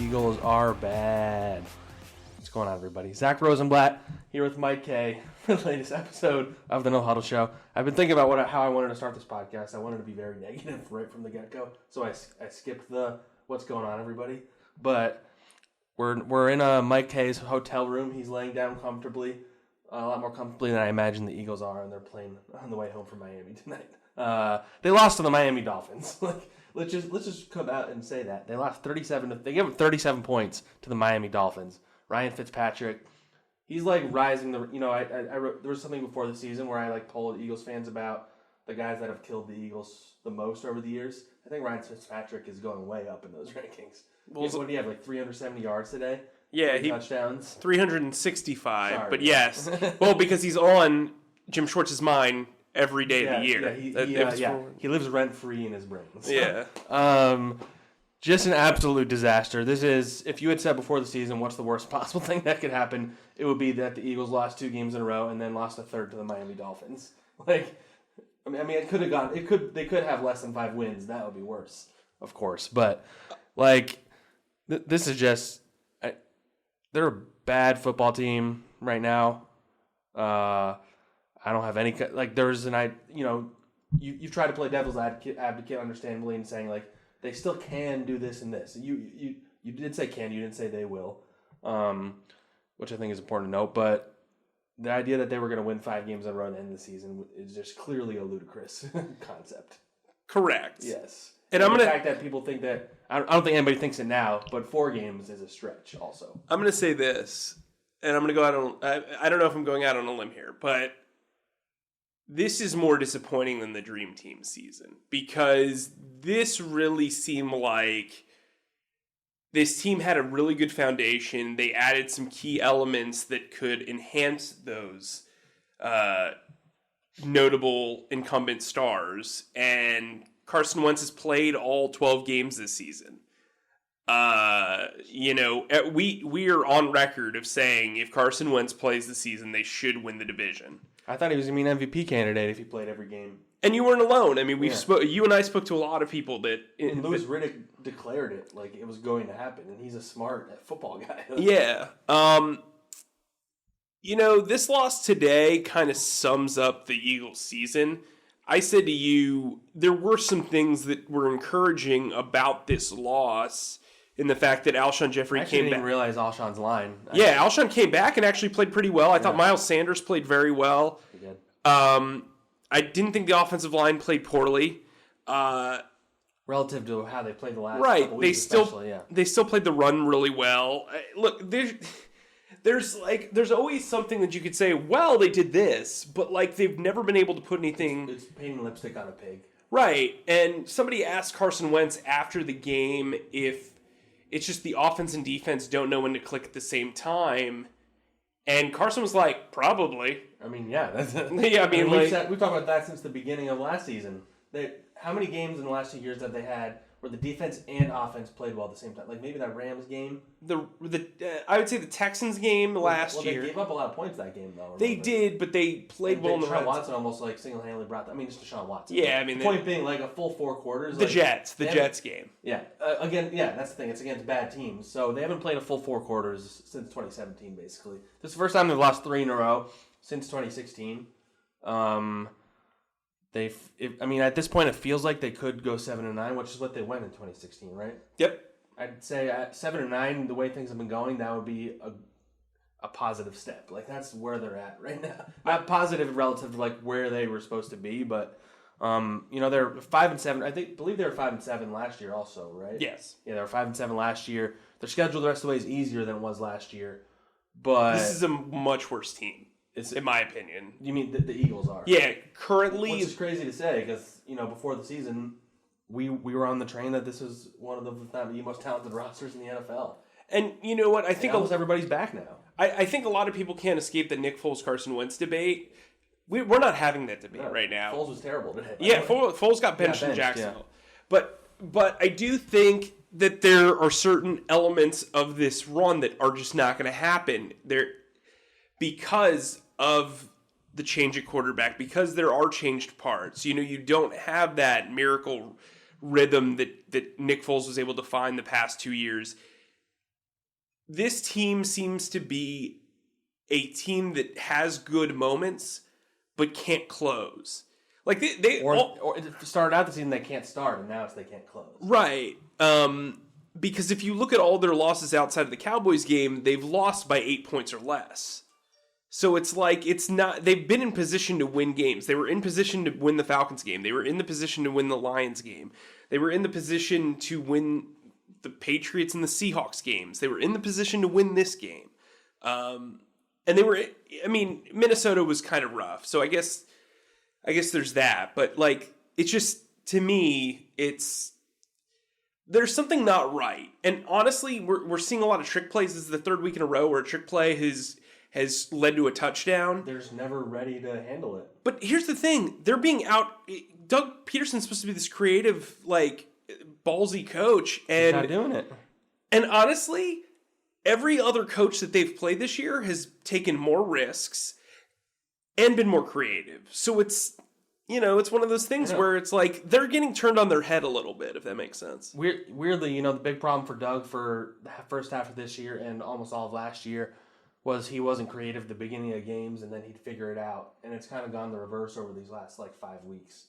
Eagles are bad. What's going on, everybody? Zack Rosenblatt here with Mike Kaye for the latest episode of the No Huddle Show. I've been thinking about how I wanted to start this podcast. I wanted to be very negative right from the get-go, so I skipped the what's going on, everybody. But we're in Mike Kaye's hotel room. He's laying down comfortably, a lot more comfortably than I imagine the Eagles are, and they're playing on the way home from Miami tonight. They lost to the Miami Dolphins. Let's just come out and say that they lost 37. They gave up 37 points to the Miami Dolphins. Ryan Fitzpatrick, he's like rising. I wrote, there was something before the season where I polled Eagles fans about the guys that have killed the Eagles the most over the years. I think Ryan Fitzpatrick is going way up in those rankings. Well, what do you have, 370 yards today? Yeah, touchdowns. 365. Sorry. But yes, well, because he's on Jim Schwartz's mind every day of the year. He lives rent free in his brain. So. Yeah. Just an absolute disaster. This is, if you had said before the season, what's the worst possible thing that could happen, it would be that the Eagles lost 2 games in a row and then lost a third to the Miami Dolphins. It could have gone. They could have less than 5 wins. That would be worse, of course. But this is just, they're a bad football team right now. I don't have any there's you've tried to play devil's advocate, understandably, and saying they still can do this and this. You did say can, you didn't say they will, which I think is important to note. But the idea that they were going to win 5 games in a row at the end of the season is just clearly a ludicrous concept. Correct. Yes. And the fact that people think that, I don't think anybody thinks it now, but 4 games is a stretch also. I'm going to say this, and I'm going to go out on, I don't know if I'm going out on a limb here, but this is more disappointing than the Dream Team season, because this really seemed like this team had a really good foundation. They added some key elements that could enhance those notable incumbent stars, and Carson Wentz has played all 12 games this season. We are on record of saying if Carson Wentz plays the season, they should win the division. I thought he was going to be an MVP candidate if he played every game. And you weren't alone. I mean, you and I spoke to a lot of people that... And Louis Riddick declared it like it was going to happen, and he's a smart football guy. Yeah. This loss today kind of sums up the Eagles season. I said to you, there were some things that were encouraging about this loss in the fact that Alshon Jeffrey came back. I didn't even realize Alshon's line. Alshon came back and actually played pretty well. I thought Miles Sanders played very well. He did. I didn't think the offensive line played poorly. Relative to how they played the last couple weeks, they still played the run really well. Look, there's always something that you could say, well, they did this, but they've never been able to put anything... It's painting lipstick on a pig. Right, and somebody asked Carson Wentz after the game if it's just the offense and defense don't know when to click at the same time, and Carson was like, probably. That's it. We've talked about that since the beginning of last season. How many games in the last 2 years have they had where the defense and offense played well at the same time? Maybe that Rams game. I would say the Texans game last year. They gave up a lot of points that game, though. They did, but they played well in the red zone. Deshaun Watson almost single-handedly brought that. Just Deshaun Watson. Yeah, the point being a full 4 quarters. The Jets game. Yeah, that's the thing. It's against bad teams, so they haven't played a full 4 quarters since 2017. Basically, this is the first time they've lost 3 in a row since 2016. At this point, it feels like they could go 7-9, which is what they went in 2016, right? Yep. I'd say at 7-9, the way things have been going, that would be a positive step. That's where they're at right now. Not positive relative to where they were supposed to be, but they're 5-7. I believe they were 5-7 last year, also, right? Yes. Yeah, they were 5-7 last year. Their schedule the rest of the way is easier than it was last year, but this is a much worse team. In my opinion. You mean the Eagles are? Yeah, currently... Which is crazy to say, because, before the season, we were on the train that this is one of the most talented rosters in the NFL. And you know what? I think almost everybody's back now. I think a lot of people can't escape the Nick Foles-Carson Wentz debate. We're not having that debate right now. Foles was terrible today. Yeah, Foles got benched in Jacksonville. Yeah. But I do think that there are certain elements of this run that are just not going to happen. Because of the change at quarterback, because there are changed parts. You don't have that miracle rhythm that Nick Foles was able to find the past 2 years. this team seems to be a team that has good moments but can't close. Like they or it started out the season they can't start, and now it's they can't close. Right. Because if you look at all their losses outside of the Cowboys game, they've lost by 8 points or less. So it's like they've been in position to win games. They were in position to win the Falcons game. They were in the position to win the Lions game. They were in the position to win the Patriots and the Seahawks games. They were in the position to win this game. And Minnesota was kind of rough. So I guess there's that. But like, it's just, to me, there's something not right. And honestly, we're seeing a lot of trick plays. This is the third week in a row where a trick play has led to a touchdown. They're just never ready to handle it. But here's the thing. They're being Doug Peterson's supposed to be this creative, like, ballsy coach. And he's not doing it. And honestly, every other coach that they've played this year has taken more risks and been more creative. So it's one of those things where it's like they're getting turned on their head a little bit, if that makes sense. Weirdly, the big problem for Doug for the first half of this year and almost all of last year was he wasn't creative at the beginning of games, and then he'd figure it out. And it's kind of gone the reverse over these last 5 weeks,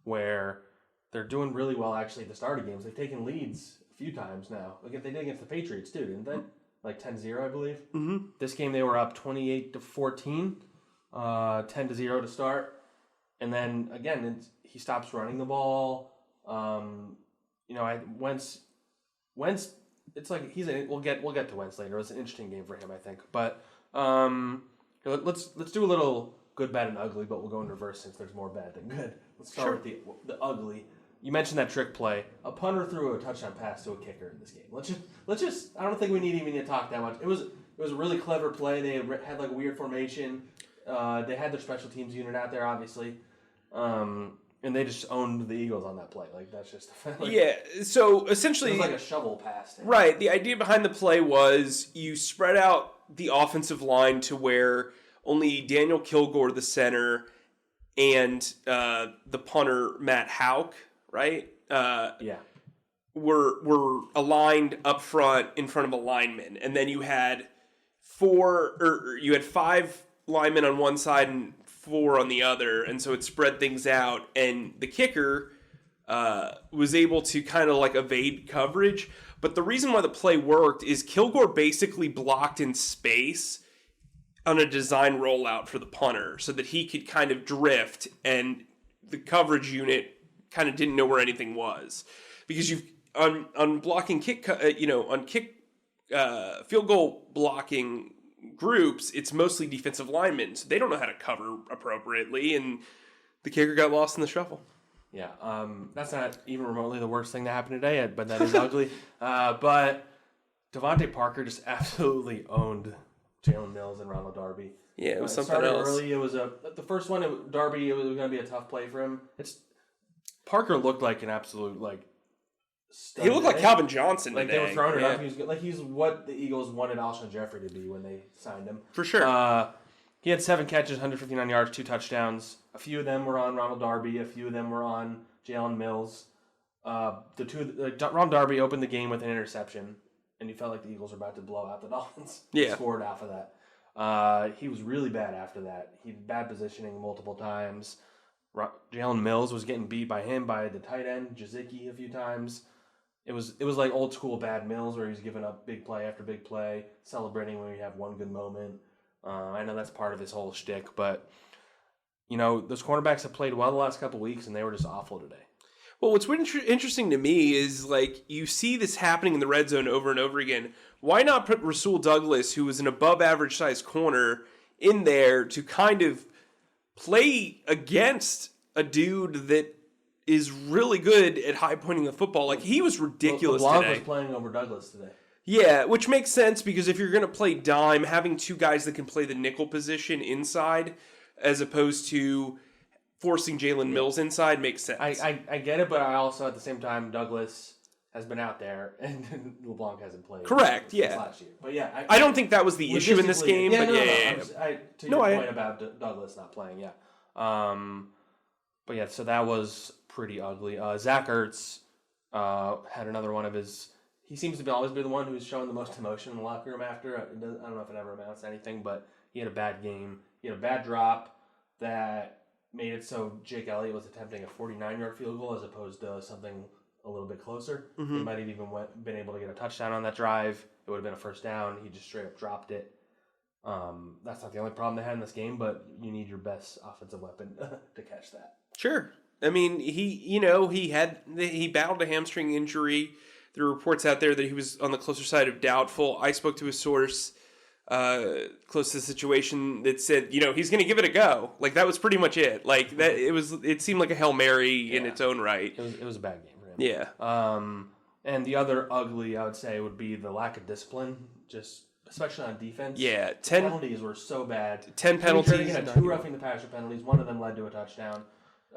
where they're doing really well actually at the start of games. They've taken leads a few times now. Like they did against the Patriots too, didn't they? Like 10-0, I believe. Mm-hmm. This game they were up 28-14, 10-0 to start, and then again he stops running the ball. Wentz. It's like we'll get to Wentz later. It was an interesting game for him, I think. But let's do a little good, bad, and ugly, but we'll go in reverse since there's more bad than good. Let's start with the ugly. You mentioned that trick play. A punter threw a touchdown pass to a kicker in this game. Let's just. I don't think we need even to talk that much. It was a really clever play. They had like a weird formation. They had their special teams unit out there, obviously. And they just owned the Eagles on that play. Like, that's just... So, essentially... It was like a shovel pass. Right. The idea behind the play was you spread out the offensive line to where only Daniel Kilgore, the center, and the punter, Matt Houck, right? Were aligned up front in front of a lineman. And then you had 5 linemen on one side and 4 on the other, and so it spread things out, and the kicker was able to kind of like evade coverage. But the reason why the play worked is Kilgore basically blocked in space on a design rollout for the punter so that he could kind of drift, and the coverage unit kind of didn't know where anything was. Because you've on blocking field goal blocking groups, it's mostly defensive linemen, so they don't know how to cover appropriately, and the kicker got lost in the shuffle. Yeah, that's not even remotely the worst thing that happened today, but that is ugly. But DeVante Parker just absolutely owned Jalen Mills and Ronald Darby. Yeah, it was something started else. Early, it was the first one. Darby, it was going to be a tough play for him. Parker looked like an absolute he looked like Calvin Johnson today. They were throwing it up. He's what the Eagles wanted Alshon Jeffrey to be when they signed him. For sure. He had 7 catches, 159 yards, 2 touchdowns. A few of them were on Ronald Darby. A few of them were on Jalen Mills. Ron Darby opened the game with an interception, and you felt like the Eagles were about to blow out the Dolphins. Yeah. He scored off of that. He was really bad after that. He had bad positioning multiple times. Jalen Mills was getting beat by the tight end, Jazicki, a few times. It was like old school bad Mills where he was giving up big play after big play, celebrating when you have one good moment. I know that's part of his whole shtick, but those cornerbacks have played well the last couple weeks, and they were just awful today. Well, what's interesting to me is you see this happening in the red zone over and over again. Why not put Rasul Douglas, who was an above average size corner, in there to kind of play against a dude that is really good at high pointing the football? He was ridiculous LeBlanc today. was playing over Douglas today. Yeah, which makes sense because if you're going to play dime, having 2 guys that can play the nickel position inside as opposed to forcing Jalen Mills inside makes sense. I get it, but I also, at the same time, Douglas has been out there and LeBlanc hasn't played. Correct, yeah. Last year. But yeah. I don't think that was the issue in this game. Yeah, but to your point about Douglas not playing, yeah. But yeah, so that was pretty ugly. Zach Ertz had another one of his he seems to always be the one who's showing the most emotion in the locker room after. I don't know if it ever amounts to anything, but he had a bad game. He had a bad drop that made it so Jake Elliott was attempting a 49-yard field goal as opposed to something a little bit closer. Mm-hmm. He might have even been able to get a touchdown on that drive. It would have been a first down. He just straight up dropped it. That's not the only problem they had in this game, but you need your best offensive weapon to catch that. Sure. I mean, he battled a hamstring injury. There are reports out there that he was on the closer side of doubtful. I spoke to a source close to the situation that said, he's going to give it a go. Like, that was pretty much it. Like, that it seemed like a Hail Mary in its own right. It was a bad game for him. Yeah. And the other ugly, I would say, would be the lack of discipline, just especially on defense. Yeah. Penalties were so bad. 10 penalties. He had 2 roughing the passer penalties. One of them led to a touchdown.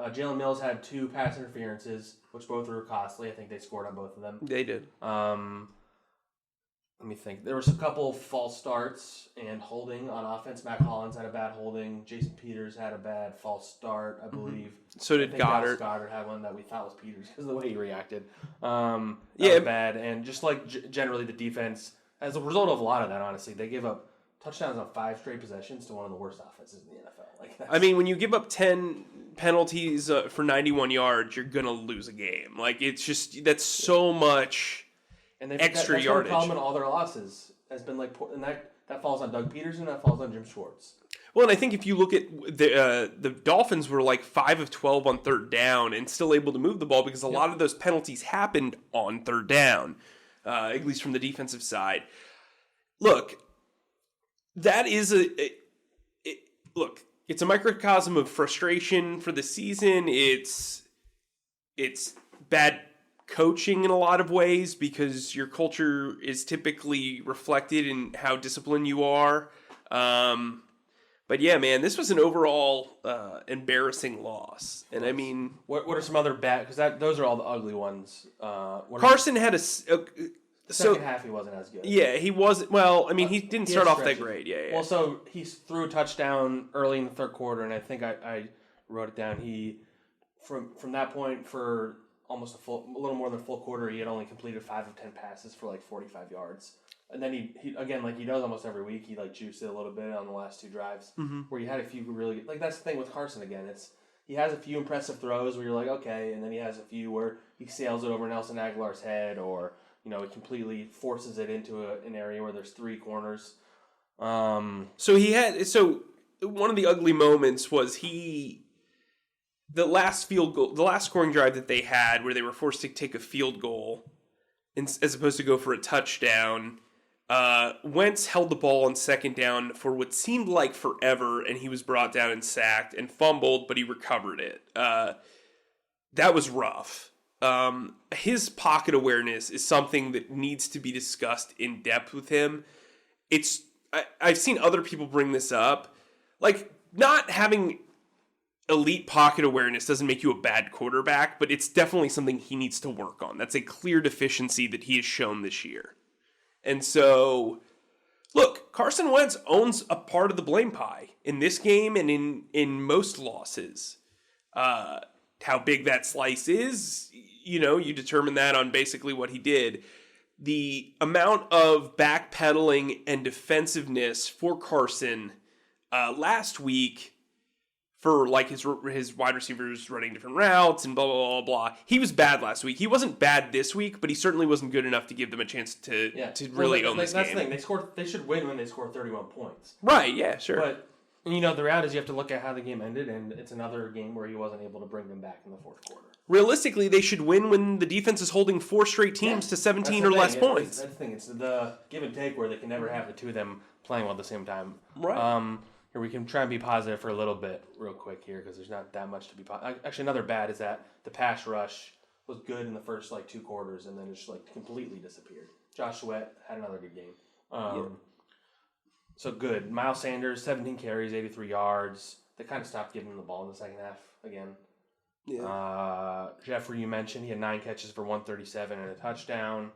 Jalen Mills had 2 pass interferences, which both were costly. I think they scored on both of them. They did. Let me think. There was a couple false starts and holding on offense. Matt Collins had a bad holding. Jason Peters had a bad false start, I believe. So did Goddard. Goddard had one that we thought was Peters because of the way he reacted. That was bad. And just like generally the defense, as a result of a lot of that, honestly, they gave up touchdowns on 5 straight possessions to one of the worst offenses in the NFL. I mean, when you give up 10 penalties for 91 yards, you're going to lose a game. Like, it's just, that's so much and extra yardage. The problem in all their losses has been and that falls on Doug Peterson, that falls on Jim Schwartz. Well, and I think if you look at the Dolphins were like 5 of 12 on third down and still able to move the ball because a lot of those penalties happened on third down, at least from the defensive side. Look, that is it's a microcosm of frustration for the season. It's bad coaching in a lot of ways because your culture is typically reflected in how disciplined you are. But yeah, man, this was an overall embarrassing loss. And I mean, what are some other bad? Because those are all the ugly ones. Carson had the second half he wasn't as good. Yeah, he wasn't. Well, I mean, he didn't start off that great. Yeah. Well, so he threw a touchdown early in the third quarter, and I think I wrote it down. He from that point for almost a little more than a full quarter, he had only completed 5 of 10 passes for like 45 yards. And then he again, like he does almost every week, he like juiced it a little bit on the last 2 drives, where he had a few really like that's the thing with Carson again. He has a few impressive throws where you're like okay, and then he has a few where he sails it over Nelson Aguilar's head or. He completely forces it into an area where there's 3 corners. So one of the ugly moments was the last scoring drive that they had where they were forced to take a field goal as opposed to go for a touchdown. Wentz held the ball on second down for what seemed like forever, and he was brought down and sacked and fumbled, but he recovered it. That was rough. His pocket awareness is something that needs to be discussed in depth with him. I've seen other people bring this up. Like, not having elite pocket awareness doesn't make you a bad quarterback, but it's definitely something he needs to work on. That's a clear deficiency that he has shown this year. And so, look, Carson Wentz owns a part of the blame pie in this game and in most losses. How big that slice is, you determine that on basically what he did. The amount of backpedaling and defensiveness for Carson last week for like his wide receivers running different routes and blah, blah, blah, blah. He was bad last week. He wasn't bad this week, but he certainly wasn't good enough to give them a chance to really own this game. That's the thing. They should win when they score 31 points. Right, yeah, sure. But the reality is you have to look at how the game ended, and it's another game where he wasn't able to bring them back in the fourth quarter. Realistically, they should win when the defense is holding 4 straight teams to 17 or less points. That's the thing. It's the give and take where they can never have the 2 of them playing well at the same time. Right. Here we can try and be positive for a little bit real quick here because there's not that much to be positive. Actually, another bad is that the pass rush was good in the first 2 quarters and then just completely disappeared. Josh Sweat had another good game. So good. Miles Sanders, 17 carries, 83 yards. They kind of stopped giving him the ball in the second half again. Yeah. Jeffrey, you mentioned, he had 9 catches for 137 and a touchdown.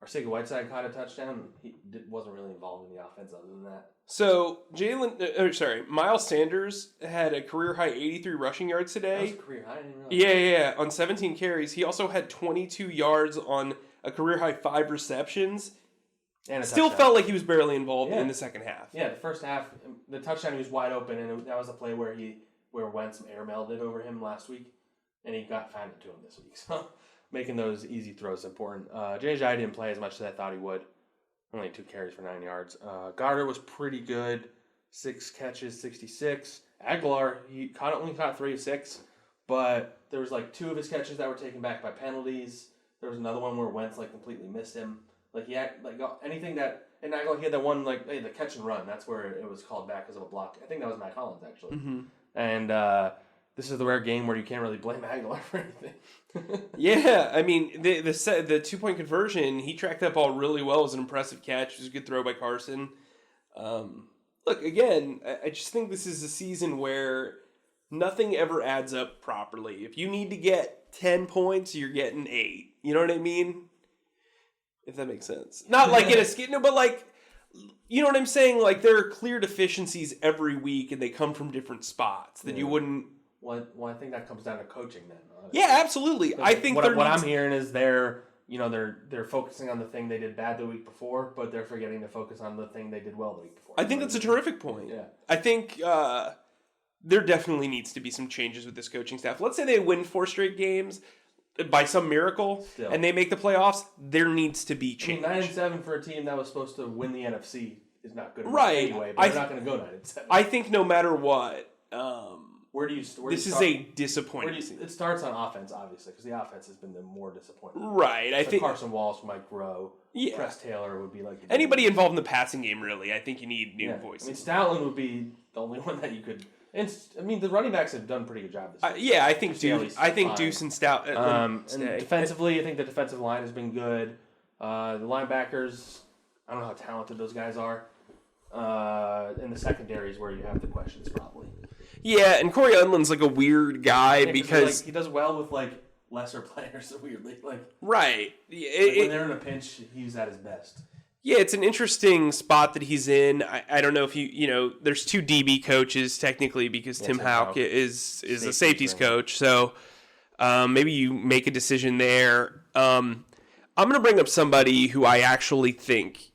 Arcega-Whiteside caught a touchdown. He wasn't really involved in the offense other than that. So, Miles Sanders had a career-high 83 rushing yards today. That was a career high? I didn't realize. Yeah, on 17 carries. He also had 22 yards on a career-high 5 receptions. And still felt like he was barely involved in the second half. Yeah, the first half, the touchdown, he was wide open, and that was a play where Wentz air-mailed it over him last week, and he found it to him this week. So, making those easy throws is important. J.J. didn't play as much as I thought he would. Only 2 carries for 9 yards. Goddard was pretty good. 6 catches, 66. Aguilar, he only caught 3 of 6, but there was 2 of his catches that were taken back by penalties. There was another one where Wentz completely missed him. He had anything that, and Aguilar, he had that one the catch and run. That's where it was called back because of a block. I think that was Matt Collins actually. Mm-hmm. And this is the rare game where you can't really blame Aguilar for anything. Yeah, I mean, the 2-point conversion, he tracked that ball really well. It was an impressive catch. It was a good throw by Carson. Look, again, I just think this is a season where nothing ever adds up properly. If you need to get 10 points, you're getting 8. You know what I mean? If that makes sense. Not in a skit, no, but you know what I'm saying? There are clear deficiencies every week, and they come from different spots that you wouldn't... Well, I think that comes down to coaching then. Yeah, absolutely. I think what I'm hearing is they're focusing on the thing they did bad the week before, but they're forgetting to focus on the thing they did well the week before. I think that's a terrific point. Yeah. I think there definitely needs to be some changes with this coaching staff. Let's say they win 4 straight games by some miracle, and they make the playoffs. There needs to be change. 9-7 for a team that was supposed to win the NFC is not good enough anyway. But they're not going to go 9-7. I think no matter what. This is a disappointing season. It starts on offense, obviously, because the offense has been the more disappointing. Right. I think Carson Walsh, Mike Rowe, Press Taylor would be anybody involved in the passing game. Really, I think you need new voices. Stoutland would be the only one that you could. And the running backs have done a pretty good job this year. I think Deuce and Stout. And defensively, I think the defensive line has been good. The linebackers, I don't know how talented those guys are. And the secondary is where you have the questions, probably. Yeah, and Corey Unland's a weird guy because he does well with lesser players. Weirdly, right. When they're in a pinch, he's at his best. Yeah, it's an interesting spot that he's in. I don't know if there's 2 DB coaches technically because Tim Houck is a safeties coach. So maybe you make a decision there. I'm going to bring up somebody who I actually think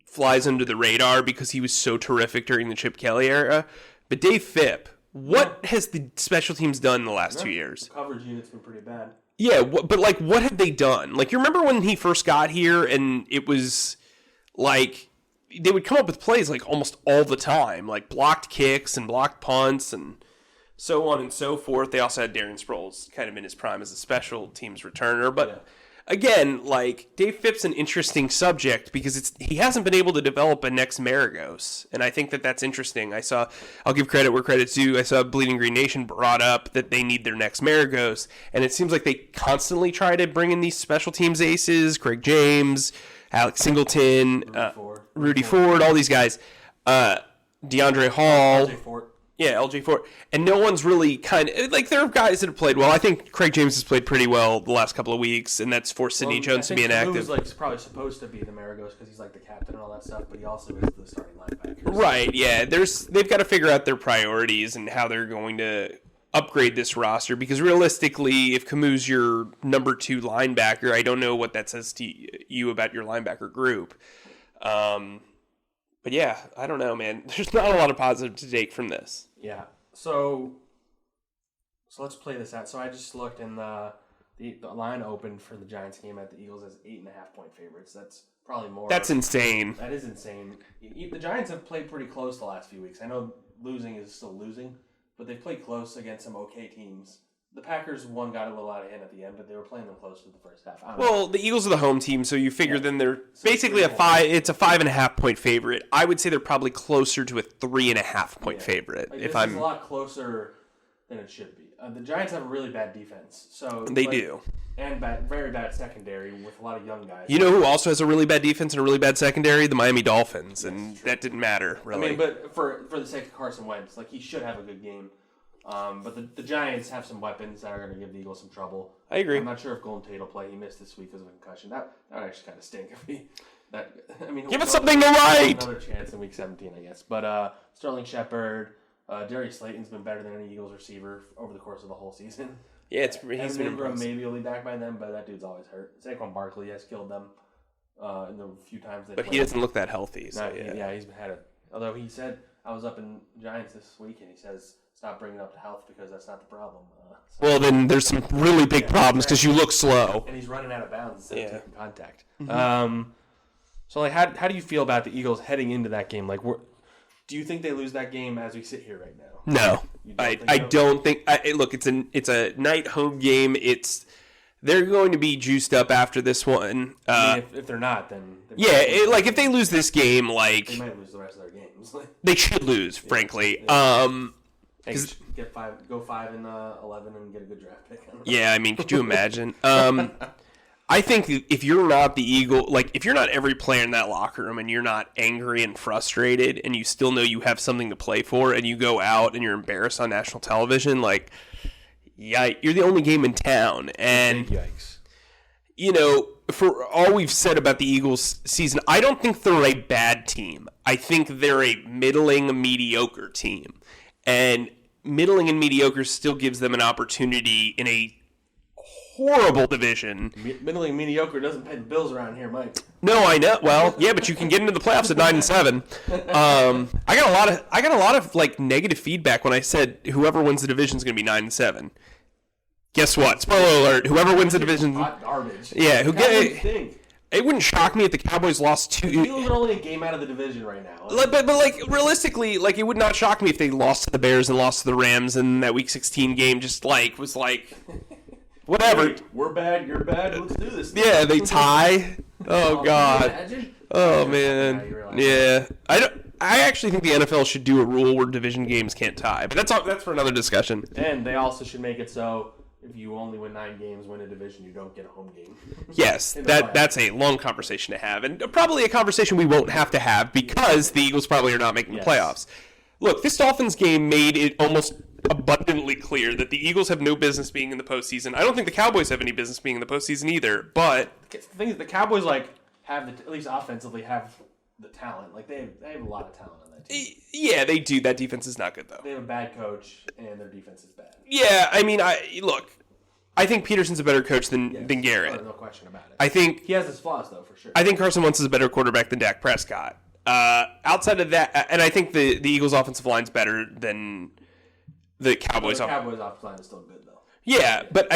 flies under the radar because he was so terrific during the Chip Kelly era. But Dave Phipp, what has the special teams done in the last 2 years? The coverage unit's been pretty bad. Yeah, but what have they done? You remember when he first got here and it was they would come up with plays almost all the time, blocked kicks and blocked punts and so on and so forth. They also had Darren Sproles kind of in his prime as a special teams returner, but again, Dave Phipp's an interesting subject because he hasn't been able to develop a next Maragos, and I think that's interesting. I'll give credit where credit's due. I saw Bleeding Green Nation brought up that they need their next Maragos, and it seems like they constantly try to bring in these special teams aces, Craig James, Alex Singleton, Rudy Ford, all these guys, DeAndre Hall. LJ Fort. Yeah, LJ Fort. And no one's really there are guys that have played well. I think Craig James has played pretty well the last couple of weeks, and that's forced Sidney Jones to be inactive. He was probably supposed to be the Maragos because he's the captain and all that stuff, but he also is the starting linebacker. Right, yeah. They've got to figure out their priorities and how they're going to upgrade this roster because realistically, if Camus your number 2 linebacker, I don't know what that says to you about your linebacker group. But yeah, I don't know, man. There's not a lot of positive to take from this. Yeah. So let's play this out. So I just looked, and the line opened for the Giants game at the Eagles as 8.5-point favorites. That's probably more. That's insane. That is insane. The Giants have played pretty close the last few weeks. I know losing is still losing, but they've played close against some okay teams. The Packers got a little out of hand at the end, but they were playing them close to the first half. Well, the Eagles are the home team, so you figure then they're basically it's a 5.5-point favorite. I would say they're probably closer to a 3.5-point favorite. This is a lot closer than it should be. The Giants have a really bad defense, so they do, and very bad secondary with a lot of young guys. You know who also has a really bad defense and a really bad secondary? The Miami Dolphins, and that didn't matter really. But for the sake of Carson Wentz, he should have a good game. But the Giants have some weapons that are going to give the Eagles some trouble. I agree. I'm not sure if Golden Tate will play. He missed this week because of a concussion. That would actually kind of stink if he. Give us something to write. Another chance in week 17, I guess. But Sterling Shepard, Darius Slayton's been better than any Eagles receiver over the course of the whole season. Yeah, he's been impressive. Maybe he'll be back by then, but that dude's always hurt. Saquon Barkley has killed them in the few times they. But he doesn't look that healthy. So he's had it. Although he said I was up in Giants this week, and he says stop bringing up the health because that's not the problem. Well, then there's some really big problems because you look slow. And he's running out of bounds instead of taking contact. Mm-hmm. So, like, how do you feel about the Eagles heading into that game? Like, do you think they lose that game as we sit here right now? No, I don't think. Look, it's a night home game. They're going to be juiced up after this one. If they're not, then if they lose this game, like they might lose the rest of their games. They should lose, frankly. Go 5-11 and get a good draft pick. Yeah, I mean, could you imagine? I think if you're not the Eagle, like if you're not every player in that locker room and you're not angry and frustrated and you still know you have something to play for and you go out and you're embarrassed on national television, like, yeah, you're the only game in town. And, yikes. You know, for all we've said about the Eagles season, I don't think they're a bad team. I think they're a middling, mediocre team. And middling and mediocre still gives them an opportunity in a horrible division. Middling mediocre doesn't pay the bills around here, Mike. No, I know. Well, yeah, but you can get into the playoffs at 9-7. I got a lot of like negative feedback when I said whoever wins the division is going to be 9-7. Guess what? Spoiler alert: whoever wins the division, hot garbage. Yeah, think? It wouldn't shock me if the Cowboys lost two. The Eagles are only a game out of the division right now. But like realistically, like it would not shock me if they lost to the Bears and lost to the Rams, and that Week 16 game just like was like. Whatever. Hey, we're bad, you're bad, let's do this. Yeah, they tie. Oh, God. Oh, man. Yeah. I actually think the NFL should do a rule where division games can't tie, but that's for another discussion. And they also should make it so if you only win 9 games, win a division, you don't get a home game. Yes, that's a long conversation to have, and probably a conversation we won't have to have because the Eagles probably are not making the playoffs. Look, this Dolphins game made it almost abundantly clear that the Eagles have no business being in the postseason. I don't think the Cowboys have any business being in the postseason either, but the thing is, the Cowboys have at least offensively have the talent. Like they have a lot of talent on that team. Yeah, they do. That defense is not good though. They have a bad coach and their defense is bad. Yeah, I mean, I think Peterson's a better coach than Garrett. No question about it. I think he has his flaws though, for sure. I think Carson Wentz is a better quarterback than Dak Prescott. Outside of that, and I think the Eagles' offensive line's better than the Cowboys. The Cowboys' offensive line is still good though. Yeah, but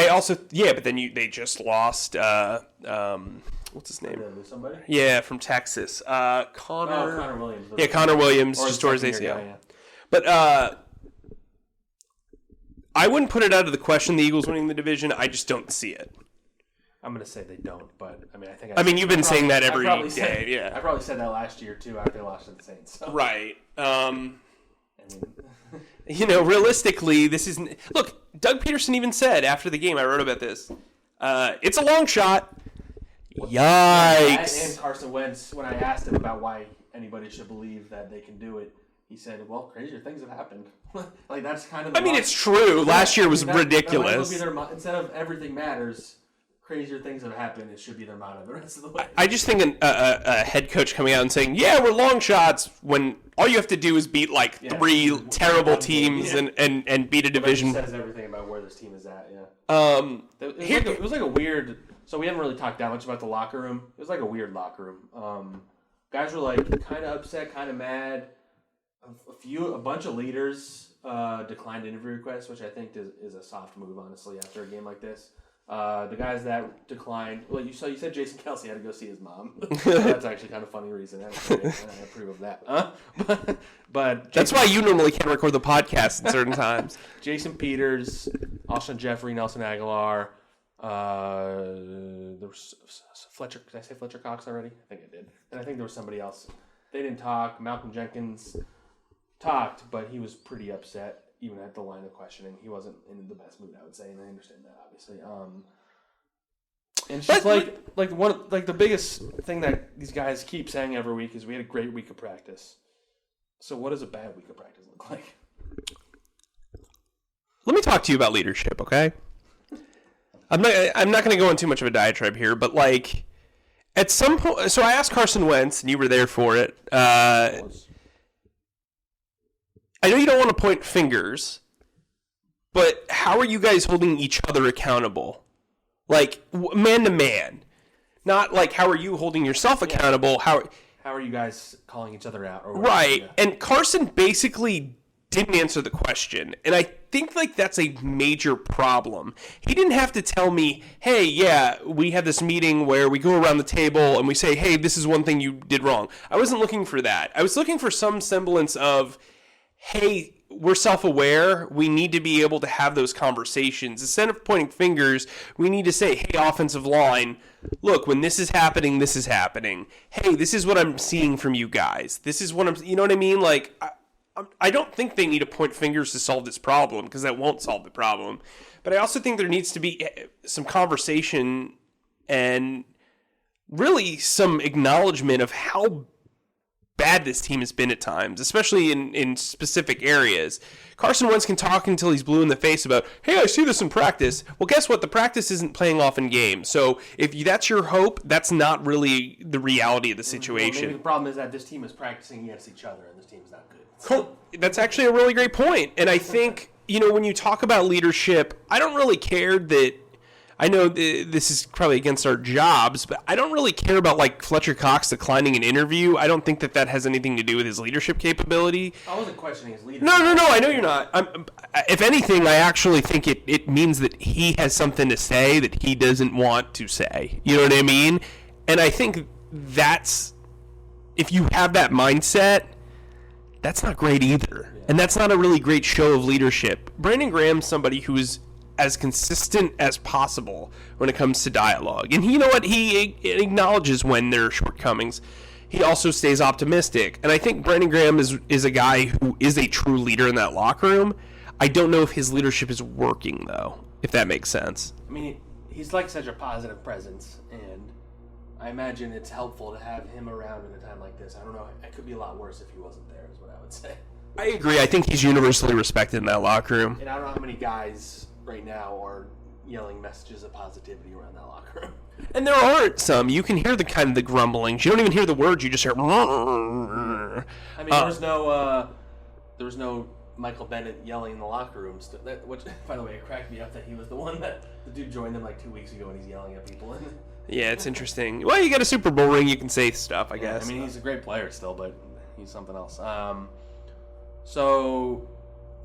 then they just lost. What's his name? Somebody? Yeah, from Texas. Connor Williams. Yeah, Connor Williams just tore his ACL. Yeah. But I wouldn't put it out of the question the Eagles winning the division. I just don't see it. I'm going to say they don't, but I mean, I mean, you've been saying that every day. Yeah, I probably said that last year too after they lost to the Saints. So. Right. Realistically, this isn't. Look, Doug Peterson even said after the game. I wrote about this. It's a long shot. Yikes. And Carson Wentz, when I asked him about why anybody should believe that they can do it, he said, "Well, crazier things have happened." Like that's kind of. It's true. Last year was ridiculous. Instead of everything matters. Crazier things have happened. It should be their motto the rest of the way. I just think a head coach coming out and saying, "Yeah, we're long shots," when all you have to do is beat three terrible teams and beat a division. It says everything about where this team is at. Yeah. It was like a weird. So we haven't really talked that much about the locker room. It was like a weird locker room. Guys were like kind of upset, kind of mad. A bunch of leaders declined interview requests, which I think is a soft move, honestly, after a game like this. The guys that declined, well, you said Jason Kelce had to go see his mom. That's actually kind of a funny reason. I approve of that. But that's why you normally can't record the podcast at certain times. Jason Peters, Alshon Jeffrey, Nelson Aguilar. There was Fletcher. Did I say Fletcher Cox already? I think I did. And I think there was somebody else. They didn't talk. Malcolm Jenkins talked, but he was pretty upset. Even at the line of questioning, he wasn't in the best mood, I would say, and I understand that obviously. And it's just the biggest thing that these guys keep saying every week is we had a great week of practice. So what does a bad week of practice look like? let me talk to you about leadership, okay? I'm not going to go on too much of a diatribe here, but like at some point, so I asked Carson Wentz, and you were there for it. I know you don't want to point fingers, but how are you guys holding each other accountable? Like man to man, not like how are you holding yourself accountable? How are you guys calling each other out? Or right, and Carson basically didn't answer the question, and I think like that's a major problem. He didn't have to tell me, hey, yeah, we had this meeting where we go around the table and we say, hey, this is one thing you did wrong. I wasn't looking for that. I was looking for some semblance of, hey, we're self-aware. We need to be able to have those conversations. Instead of pointing fingers, we need to say, hey, offensive line, look, when this is happening, this is happening. Hey, this is what I'm seeing from you guys. This is what I'm, you know what I mean? Like, I don't think they need to point fingers to solve this problem, because that won't solve the problem. But I also think there needs to be some conversation and really some acknowledgement of how bad this team has been at times, especially in specific areas. Carson Wentz can talk until he's blue in the face about, hey, I see this in practice. Well, guess what? The practice isn't playing off in games. So if that's your hope, that's not really the reality of the situation. Well, maybe the problem is that this team is practicing against each other, and this team is not good. Cool. That's actually a really great point. And I think, when you talk about leadership, I don't really care that, I know this is probably against our jobs, but I don't really care about like Fletcher Cox declining an interview. I don't think that has anything to do with his leadership capability. I wasn't questioning his leadership. No, I know you're not. If anything, I actually think it means that he has something to say that he doesn't want to say. You know what I mean? And I think that's, if you have that mindset, that's not great either. Yeah. And that's not a really great show of leadership. Brandon Graham's somebody who's as consistent as possible when it comes to dialogue. And you know what? He acknowledges when there are shortcomings. He also stays optimistic. And I think Brandon Graham is a guy who is a true leader in that locker room. I don't know if his leadership is working, though, if that makes sense. I mean, he's like such a positive presence, and I imagine it's helpful to have him around in a time like this. I don't know. It could be a lot worse if he wasn't there, is what I would say. I agree. I think he's universally respected in that locker room. And I don't know how many guys right now are yelling messages of positivity around that locker room. And there aren't some. You can hear the grumblings. You don't even hear the words. You just hear. I mean, there was no Michael Bennett yelling in the locker room. Which, by the way, it cracked me up that he was the one that the dude joined them like 2 weeks ago, and he's yelling at people. Yeah, it's interesting. Well, you got a Super Bowl ring. You can say stuff, I guess. I mean, he's a great player still, but he's something else. So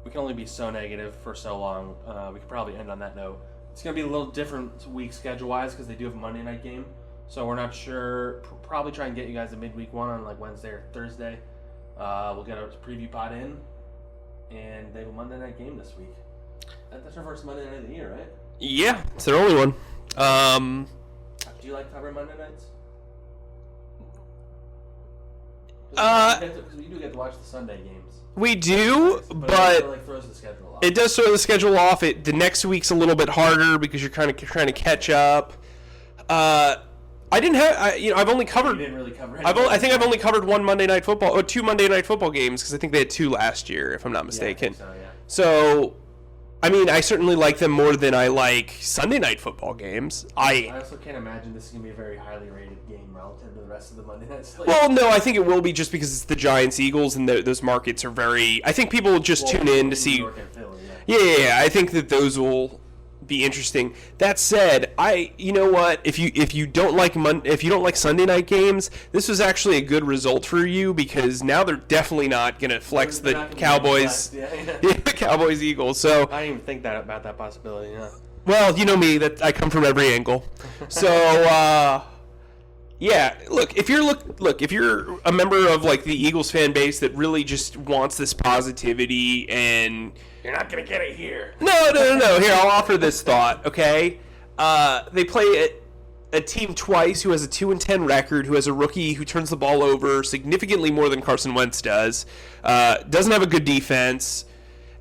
we can only be so negative for so long. We could probably end on that note. It's going to be a little different week schedule-wise because they do have a Monday night game. So we're not sure. Probably try and get you guys a midweek one on like Wednesday or Thursday. We'll get a preview pod in. And they have a Monday night game this week. That's our first Monday night of the year, right? Yeah, it's their only one. Do you like covering Monday nights? Because we do get to watch the Sunday games. We do, but it throws the schedule off. It does throw the schedule off. The next week's a little bit harder because you're kind of trying to catch up. I didn't have, I've only covered. You didn't really cover it. I think I've only covered one Monday Night Football, or two Monday Night Football games, because I think they had two last year, if I'm not mistaken. Yeah, I think So, I mean, I certainly like them more than I like Sunday Night Football games. I also can't imagine this is going to be a very highly rated game relative to the rest of the Monday Night slate. Well, no, I think it will be just because it's the Giants-Eagles, and those markets are very... I think people will just tune in to see... Philly, yeah, I think that those will be interesting. That said, you know what? If you don't like Sunday night games, this was actually a good result for you, because now they're definitely not going to flex the Cowboys. The Cowboys Eagles. So I didn't even think about that possibility. Yeah. Well, you know me, that I come from every angle. So yeah, look, if you're a member of like the Eagles fan base that really just wants this positivity, and you're not gonna get it here. No. Here, I'll offer this thought. Okay, they play a team twice who has a 2-10 record, who has a rookie who turns the ball over significantly more than Carson Wentz does. Doesn't have a good defense.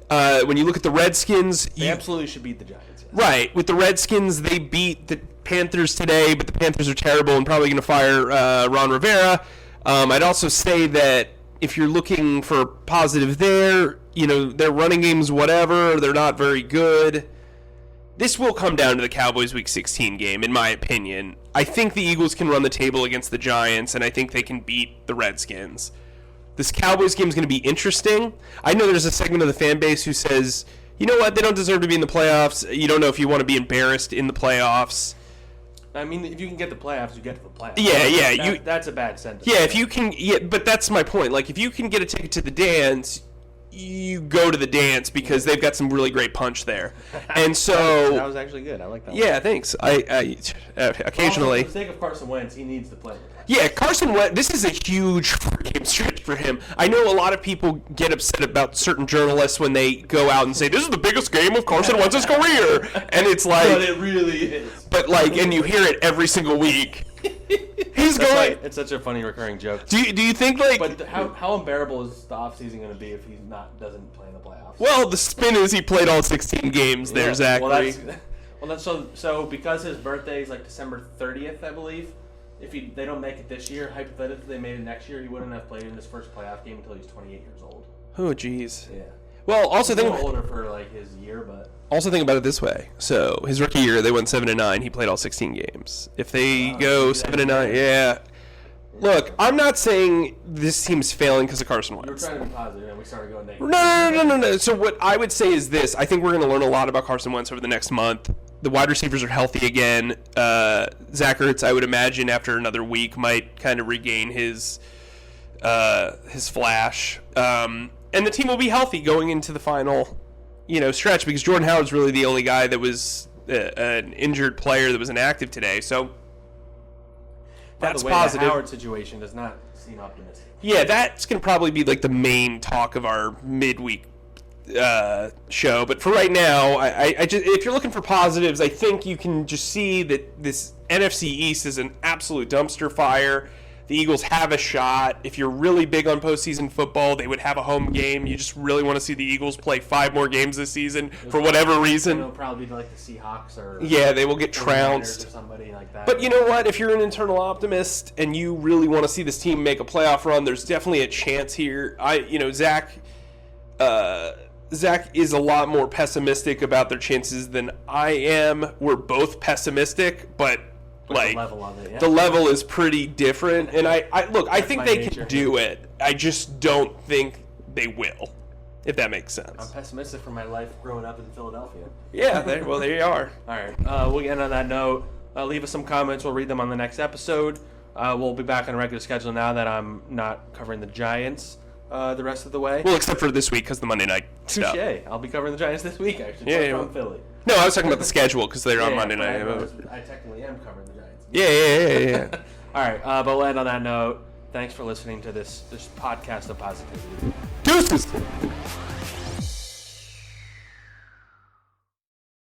When you look at the Redskins, they absolutely should beat the Giants. Yes. Right, with the Redskins, they beat the Panthers today, but the Panthers are terrible and probably going to fire Ron Rivera. I'd also say that if you're looking for positive there, their running game's whatever. They're not very good. This will come down to the Cowboys Week 16 game, in my opinion. I think the Eagles can run the table against the Giants, and I think they can beat the Redskins. This Cowboys game is going to be interesting. I know there's a segment of the fan base who says, you know what, they don't deserve to be in the playoffs. You don't know if you want to be embarrassed in the playoffs. I mean, if you can get the playoffs, you get to the playoffs. Yeah. That's a bad sentence. Yeah, if you can, but that's my point. Like, if you can get a ticket to the dance, you go to the dance because they've got some really great punch there. And so that was actually good. I like that. Yeah, thanks. I occasionally. For the sake of Carson Wentz, he needs to play. Yeah, Carson Wentz. This is a huge 4-game stretch for him. I know a lot of people get upset about certain journalists when they go out and say this is the biggest game of Carson Wentz's career, and it's like, but it really is. But like, and you hear it every single week. He's That's going. like, it's such a funny recurring joke. Do you think like? But how unbearable is the offseason going to be if he doesn't play in the playoffs? Well, the spin is he played all 16 games there, Zach. So because his birthday is like December 30th, I believe. If they don't make it this year, hypothetically they made it next year, he wouldn't have played in his first playoff game until he's 28 years old. Oh, jeez. Yeah. Well, also he's think older for like his year, but also think about it this way. So his rookie year, they went 7-9. He played all 16 games. If they go 7-9, yeah. Look, I'm not saying this team's failing because of Carson Wentz. You were trying to be positive, and we started going negative. No. So what I would say is this. I think we're going to learn a lot about Carson Wentz over the next month. The wide receivers are healthy again. Zach Ertz, I would imagine, after another week, might kind of regain his flash. And the team will be healthy going into the final, stretch because Jordan Howard's really the only guy that was an injured player that was inactive today. So that's positive. The Howard situation does not seem optimistic. Yeah, that's going to probably be like the main talk of our midweek show. But for right now, I just, if you're looking for positives, I think you can just see that this NFC East is an absolute dumpster fire. The Eagles have a shot. If you're really big on postseason football, they would have a home game. You just really want to see the Eagles play 5 more games this season for whatever reason. It'll probably be like the Seahawks or they will get trounced or somebody like that. But you know what? If you're an internal optimist and you really want to see this team make a playoff run, there's definitely a chance here. Zach is a lot more pessimistic about their chances than I am. We're both pessimistic, but like the level is pretty different. And I think they can do it. I just don't think they will, if that makes sense. I'm pessimistic for my life growing up in Philadelphia. Yeah, there you are. All right, we'll end on that note. Leave us some comments. We'll read them on the next episode. We'll be back on a regular schedule now that I'm not covering the Giants the rest of the way. Well, except for this week because the Monday night stuff. Touche. I'll be covering the Giants this week, actually. Yeah. From Philly. No, I was talking about the schedule because they're on Monday night. I technically am covering the Giants. Yeah. All right, but we'll end on that note. Thanks for listening to this podcast of positivity. Deuces!